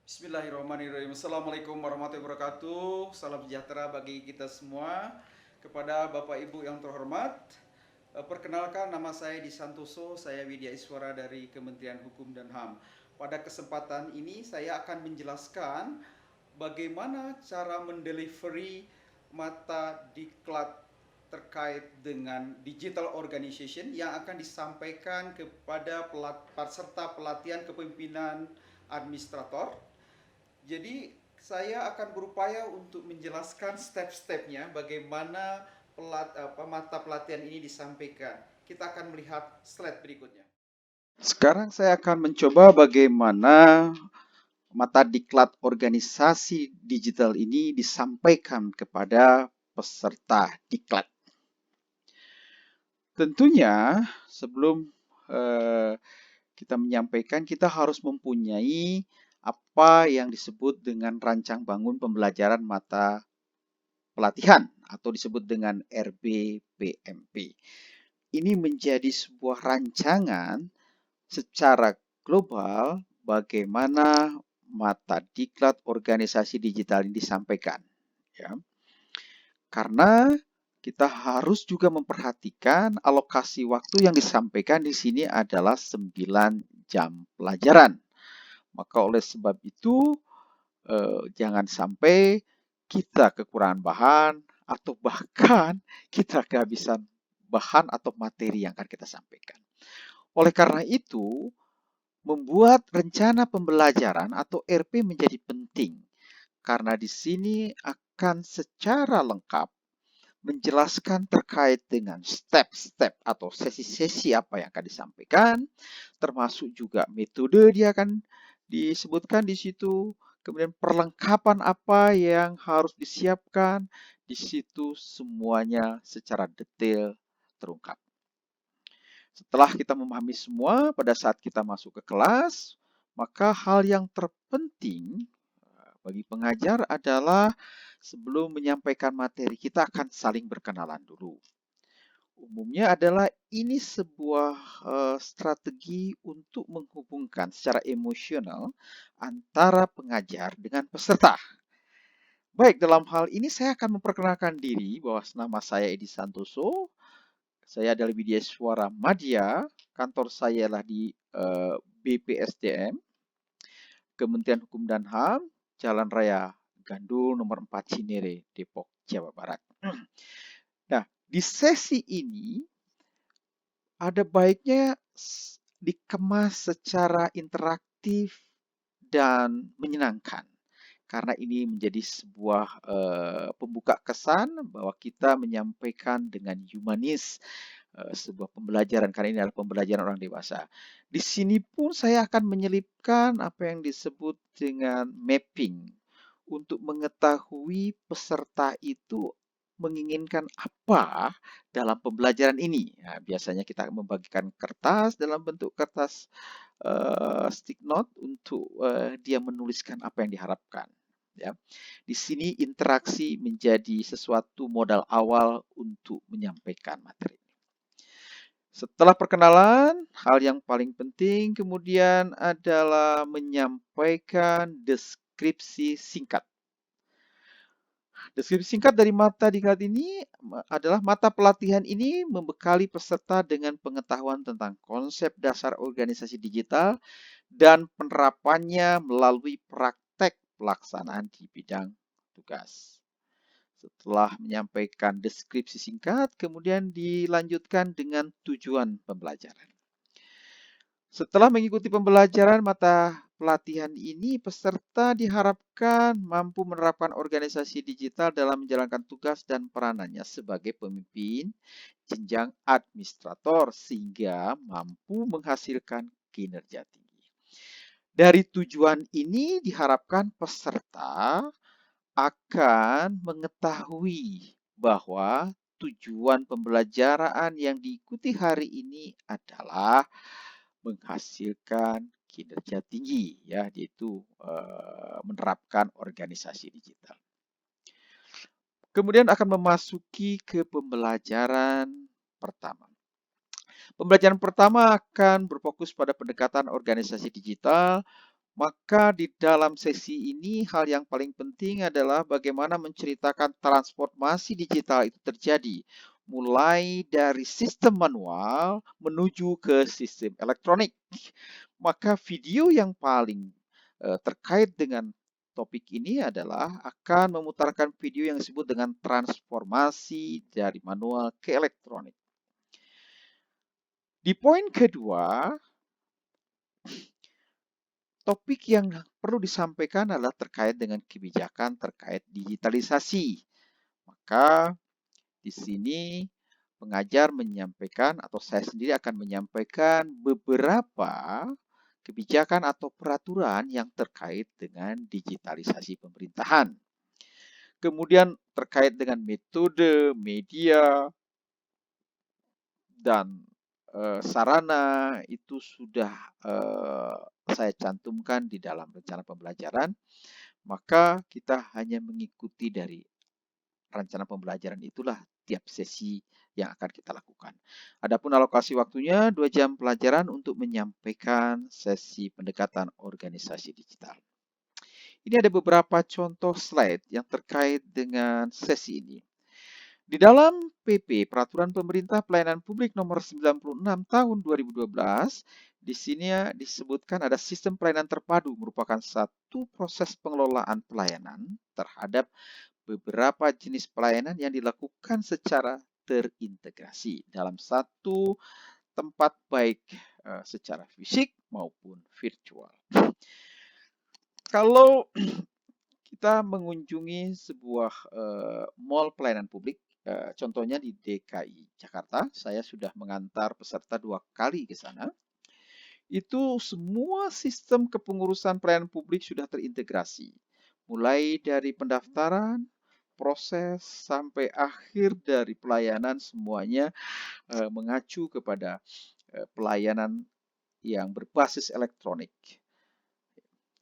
Bismillahirrahmanirrahim. Assalamualaikum warahmatullahi wabarakatuh. Salam sejahtera bagi kita semua. Kepada Bapak Ibu yang terhormat, perkenalkan nama saya Di Santoso, saya Widya Iswara dari Kementerian Hukum dan HAM. Pada kesempatan ini saya akan menjelaskan bagaimana cara mendelivery mata diklat terkait dengan digital organization yang akan disampaikan kepada peserta pelatihan kepemimpinan administrator. Jadi saya akan berupaya untuk menjelaskan step-stepnya bagaimana mata pelatihan ini disampaikan. Kita akan melihat slide berikutnya. Sekarang saya akan mencoba bagaimana mata diklat organisasi digital ini disampaikan kepada peserta diklat. Tentunya sebelum kita menyampaikan, kita harus mempunyai apa yang disebut dengan rancang bangun pembelajaran mata pelatihan atau disebut dengan RBPMP. Ini menjadi sebuah rancangan secara global bagaimana mata diklat organisasi digital ini disampaikan. Ya. Karena kita harus juga memperhatikan alokasi waktu yang disampaikan di sini adalah 9 jam pelajaran. Maka oleh sebab itu, jangan sampai kita kekurangan bahan atau bahkan kita kehabisan bahan atau materi yang akan kita sampaikan. Oleh karena itu, membuat rencana pembelajaran atau RP menjadi penting karena di sini akan secara lengkap menjelaskan terkait dengan step-step atau sesi-sesi apa yang akan disampaikan, termasuk juga metode dia akan disebutkan di situ, kemudian perlengkapan apa yang harus disiapkan, di situ semuanya secara detail terungkap. Setelah kita memahami semua, pada saat kita masuk ke kelas, maka hal yang terpenting bagi pengajar adalah sebelum menyampaikan materi, kita akan saling berkenalan dulu. Umumnya adalah ini sebuah strategi untuk menghubungkan secara emosional antara pengajar dengan peserta. Baik, dalam hal ini saya akan memperkenalkan diri bahwa nama saya Edi Santoso. Saya adalah Widya Suara Madya. Kantor saya adalah di BPSDM, Kementerian Hukum dan HAM, Jalan Raya Gandul nomor 4 Cinere, Depok, Jawa Barat. Nah, di sesi ini ada baiknya dikemas secara interaktif dan menyenangkan. Karena ini menjadi sebuah pembuka kesan bahwa kita menyampaikan dengan humanis sebuah pembelajaran, karena ini adalah pembelajaran orang dewasa. Di sini pun saya akan menyelipkan apa yang disebut dengan mapping untuk mengetahui peserta itu menginginkan apa dalam pembelajaran ini. Nah, biasanya kita membagikan kertas dalam bentuk kertas stick note untuk dia menuliskan apa yang diharapkan. Ya. Di sini interaksi menjadi sesuatu modal awal untuk menyampaikan materi. Setelah perkenalan, hal yang paling penting kemudian adalah menyampaikan deskripsi singkat. Deskripsi singkat dari mata diklat ini adalah mata pelatihan ini membekali peserta dengan pengetahuan tentang konsep dasar organisasi digital dan penerapannya melalui praktek pelaksanaan di bidang tugas. Setelah menyampaikan deskripsi singkat, kemudian dilanjutkan dengan tujuan pembelajaran. Setelah mengikuti pembelajaran mata pelatihan ini, peserta diharapkan mampu menerapkan organisasi digital dalam menjalankan tugas dan peranannya sebagai pemimpin jenjang administrator sehingga mampu menghasilkan kinerja tinggi. Dari tujuan ini diharapkan peserta akan mengetahui bahwa tujuan pembelajaran yang diikuti hari ini adalah menghasilkan kinerja tinggi, ya, yaitu menerapkan organisasi digital. Kemudian akan memasuki ke pembelajaran pertama. Pembelajaran pertama akan berfokus pada pendekatan organisasi digital Maka di dalam sesi ini hal yang paling penting adalah bagaimana menceritakan transformasi digital itu terjadi, mulai dari sistem manual menuju ke sistem elektronik. Maka video yang paling terkait dengan topik ini adalah akan memutarkan video yang disebut dengan transformasi dari manual ke elektronik. Di poin kedua, topik yang perlu disampaikan adalah terkait dengan kebijakan terkait digitalisasi. Maka di sini pengajar menyampaikan atau saya sendiri akan menyampaikan beberapa kebijakan atau peraturan yang terkait dengan digitalisasi pemerintahan. Kemudian terkait dengan metode, media, dan sarana itu sudah saya cantumkan di dalam rencana pembelajaran, maka kita hanya mengikuti dari rencana pembelajaran itulah tiap sesi yang akan kita lakukan. Adapun alokasi waktunya 2 jam pelajaran untuk menyampaikan sesi pendekatan organisasi digital. Ini ada beberapa contoh slide yang terkait dengan sesi ini. Di dalam PP, Peraturan Pemerintah Pelayanan Publik Nomor 96 Tahun 2012, di sini disebutkan ada sistem pelayanan terpadu merupakan satu proses pengelolaan pelayanan terhadap beberapa jenis pelayanan yang dilakukan secara terintegrasi dalam satu tempat baik secara fisik maupun virtual. Kalau kita mengunjungi sebuah mall pelayanan publik, contohnya di DKI Jakarta, saya sudah mengantar peserta 2 kali ke sana. Itu semua sistem kepengurusan pelayanan publik sudah terintegrasi. Mulai dari pendaftaran, proses, sampai akhir dari pelayanan semuanya mengacu kepada pelayanan yang berbasis elektronik.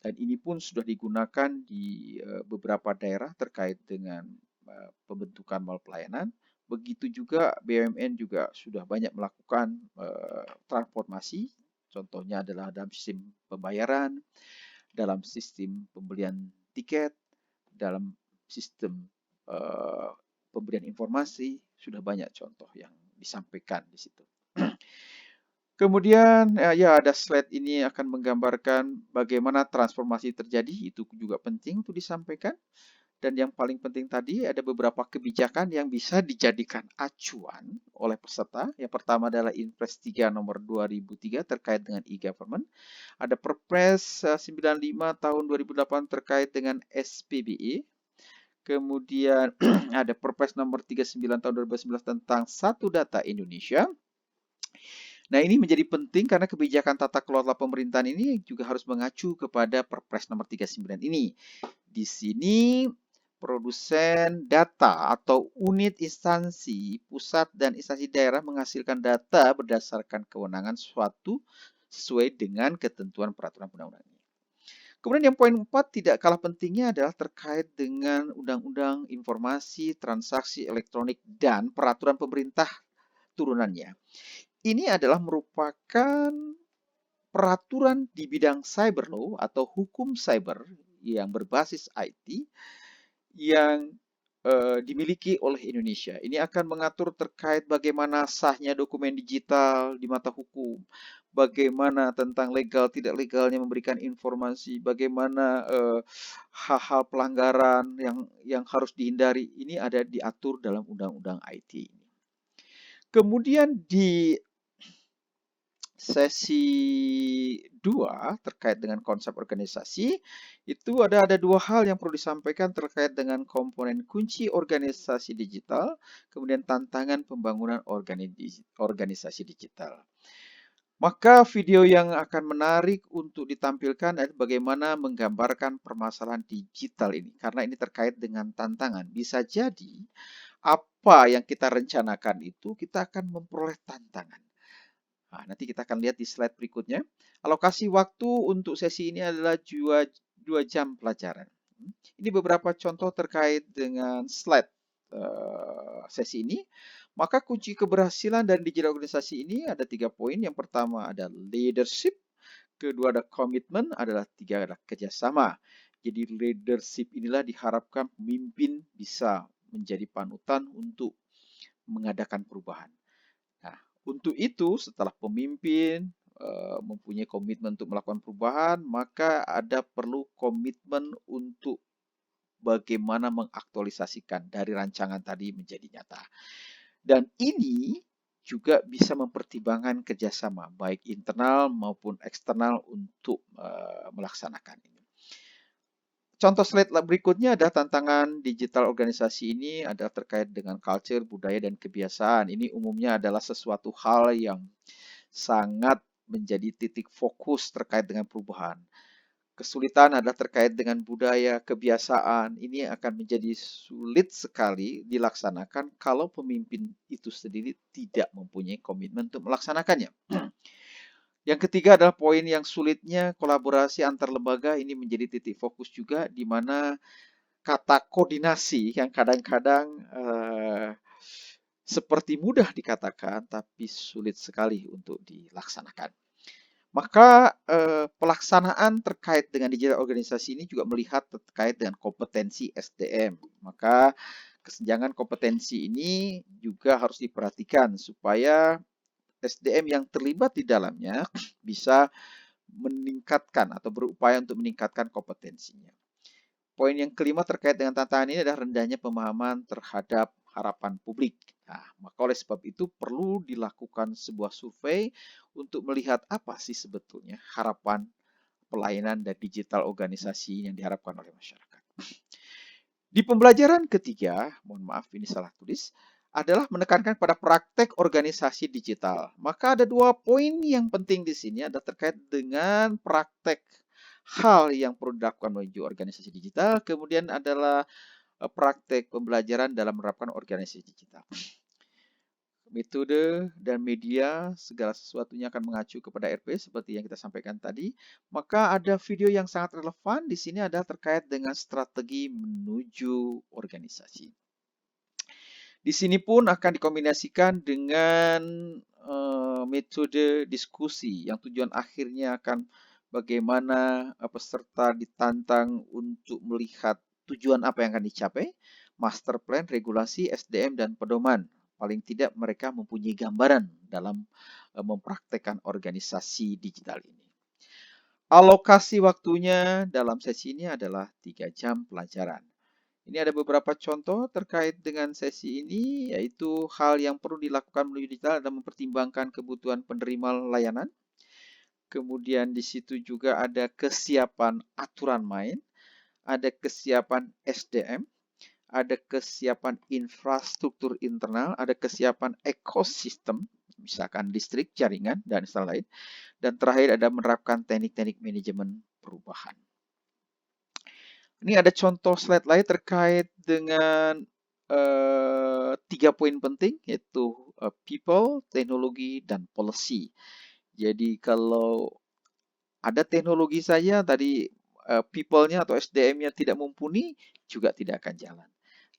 Dan ini pun sudah digunakan di beberapa daerah terkait dengan pembentukan mal pelayanan. Begitu juga BUMN juga sudah banyak melakukan transformasi. Contohnya adalah dalam sistem pembayaran, dalam sistem pembelian tiket, dalam sistem pemberian informasi, sudah banyak contoh yang disampaikan di situ. Kemudian ya ada slide ini akan menggambarkan bagaimana transformasi terjadi, itu juga penting untuk disampaikan. Dan yang paling penting tadi ada beberapa kebijakan yang bisa dijadikan acuan oleh peserta. Yang pertama adalah Inpres 3 nomor 2003 terkait dengan e-government. Ada Perpres 95 tahun 2008 terkait dengan SPBE. Kemudian ada Perpres nomor 39 tahun 2011 tentang Satu Data Indonesia. Nah, ini menjadi penting karena kebijakan tata kelola pemerintahan ini juga harus mengacu kepada Perpres nomor 39 ini. Di sini produsen data atau unit instansi pusat dan instansi daerah menghasilkan data berdasarkan kewenangan suatu sesuai dengan ketentuan peraturan undang-undang ini. Kemudian yang poin 4 tidak kalah pentingnya adalah terkait dengan Undang-Undang Informasi Transaksi Elektronik dan Peraturan Pemerintah turunannya. Ini adalah merupakan peraturan di bidang cyber law atau hukum cyber yang berbasis IT yang dimiliki oleh Indonesia. Ini akan mengatur terkait bagaimana sahnya dokumen digital di mata hukum, bagaimana tentang legal tidak legalnya memberikan informasi, bagaimana hal-hal pelanggaran yang harus dihindari. Ini ada diatur dalam undang-undang IT ini. Kemudian di sesi 2 terkait dengan konsep organisasi, itu ada 2 hal yang perlu disampaikan terkait dengan komponen kunci organisasi digital, kemudian tantangan pembangunan organisasi digital. Maka video yang akan menarik untuk ditampilkan adalah bagaimana menggambarkan permasalahan digital ini, karena ini terkait dengan tantangan. Bisa jadi apa yang kita rencanakan itu kita akan memperoleh tantangan. Nah, nanti kita akan lihat di slide berikutnya. Alokasi waktu untuk sesi ini adalah 2 jam pelajaran. Ini beberapa contoh terkait dengan slide sesi ini. Maka kunci keberhasilan dari digital organisasi ini ada 3 poin. Yang pertama ada leadership, kedua ada komitmen, tiga adalah kerjasama. Jadi leadership inilah diharapkan pemimpin bisa menjadi panutan untuk mengadakan perubahan. Nah, untuk itu setelah pemimpin mempunyai komitmen untuk melakukan perubahan, maka ada perlu komitmen untuk bagaimana mengaktualisasikan dari rancangan tadi menjadi nyata. Dan ini juga bisa mempertimbangkan kerjasama, baik internal maupun eksternal untuk melaksanakan ini. Contoh slide berikutnya ada tantangan digital organisasi ini adalah terkait dengan culture, budaya, dan kebiasaan. Ini umumnya adalah sesuatu hal yang sangat menjadi titik fokus terkait dengan perubahan. Kesulitan adalah terkait dengan budaya, kebiasaan. Ini akan menjadi sulit sekali dilaksanakan kalau pemimpin itu sendiri tidak mempunyai komitmen untuk melaksanakannya. Yang ketiga adalah poin yang sulitnya kolaborasi antar lembaga. Ini menjadi titik fokus juga di mana kata koordinasi yang kadang-kadang seperti mudah dikatakan tapi sulit sekali untuk dilaksanakan. Maka pelaksanaan terkait dengan digital organisasi ini juga melihat terkait dengan kompetensi SDM. Maka kesenjangan kompetensi ini juga harus diperhatikan supaya SDM yang terlibat di dalamnya bisa meningkatkan atau berupaya untuk meningkatkan kompetensinya. Poin yang kelima terkait dengan tantangan ini adalah rendahnya pemahaman terhadap harapan publik. Nah, maka oleh sebab itu perlu dilakukan sebuah survei untuk melihat apa sih sebetulnya harapan pelayanan dan digital organisasi yang diharapkan oleh masyarakat. Di pembelajaran ketiga, mohon maaf ini salah tulis, adalah menekankan pada praktek organisasi digital. Maka ada dua poin yang penting di sini, ada terkait dengan praktek hal yang perlu dilakukan menuju organisasi digital, kemudian adalah praktek pembelajaran dalam menerapkan organisasi digital. Metode dan media, segala sesuatunya akan mengacu kepada RP seperti yang kita sampaikan tadi. Maka ada video yang sangat relevan di sini adalah terkait dengan strategi menuju organisasi. Di sini pun akan dikombinasikan dengan metode diskusi yang tujuan akhirnya akan bagaimana peserta ditantang untuk melihat tujuan apa yang akan dicapai, master plan, regulasi, SDM, dan pedoman. Paling tidak mereka mempunyai gambaran dalam mempraktekkan organisasi digital ini. Alokasi waktunya dalam sesi ini adalah 3 jam pelajaran. Ini ada beberapa contoh terkait dengan sesi ini, yaitu hal yang perlu dilakukan menuju digital dan mempertimbangkan kebutuhan penerima layanan. Kemudian di situ juga ada kesiapan aturan main, ada kesiapan SDM, ada kesiapan infrastruktur internal, ada kesiapan ekosistem, misalkan listrik, jaringan, dan lain. Dan terakhir ada menerapkan teknik-teknik manajemen perubahan. Ini ada contoh slide lain terkait dengan 3 poin penting, yaitu people, teknologi, dan policy. Jadi kalau ada teknologi saja, tadi people-nya atau SDM-nya tidak mumpuni, juga tidak akan jalan.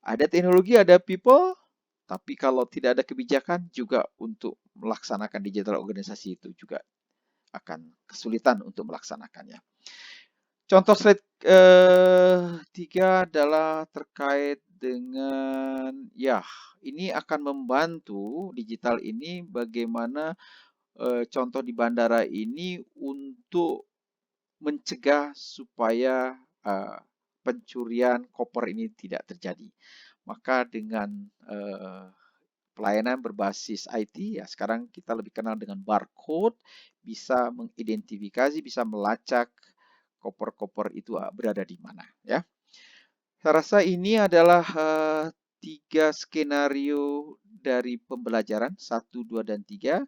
Ada teknologi, ada people, tapi kalau tidak ada kebijakan juga untuk melaksanakan digital organisasi itu juga akan kesulitan untuk melaksanakannya. Contoh slide 3 adalah terkait dengan, ya, ini akan membantu digital ini bagaimana contoh di bandara ini untuk mencegah supaya pencurian koper ini tidak terjadi. Maka dengan pelayanan berbasis IT, ya sekarang kita lebih kenal dengan barcode, bisa mengidentifikasi, bisa melacak koper-koper itu berada di mana. Ya, saya rasa ini adalah 3 skenario dari pembelajaran 1, 2, dan 3.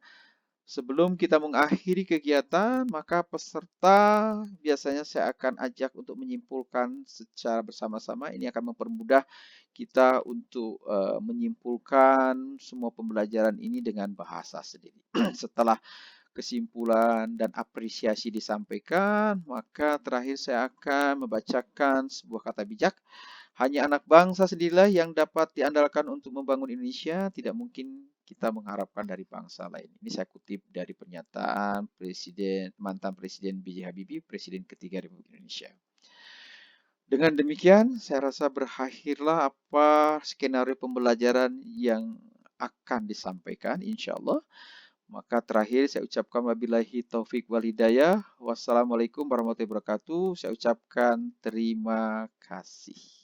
Sebelum kita mengakhiri kegiatan, maka peserta biasanya saya akan ajak untuk menyimpulkan secara bersama-sama. Ini akan mempermudah kita untuk menyimpulkan semua pembelajaran ini dengan bahasa sendiri. Setelah kesimpulan dan apresiasi disampaikan, maka terakhir saya akan membacakan sebuah kata bijak. Hanya anak bangsa sendirilah yang dapat diandalkan untuk membangun Indonesia. Tidak mungkin kita mengharapkan dari bangsa lain. Ini saya kutip dari pernyataan mantan Presiden B.J. Habibie, Presiden ketiga Republik Indonesia. Dengan demikian, saya rasa berakhirlah apa skenario pembelajaran yang akan disampaikan, insya Allah. Maka terakhir saya ucapkan wabillahi taufik wal hidayah. Wassalamualaikum warahmatullahi wabarakatuh. Saya ucapkan terima kasih.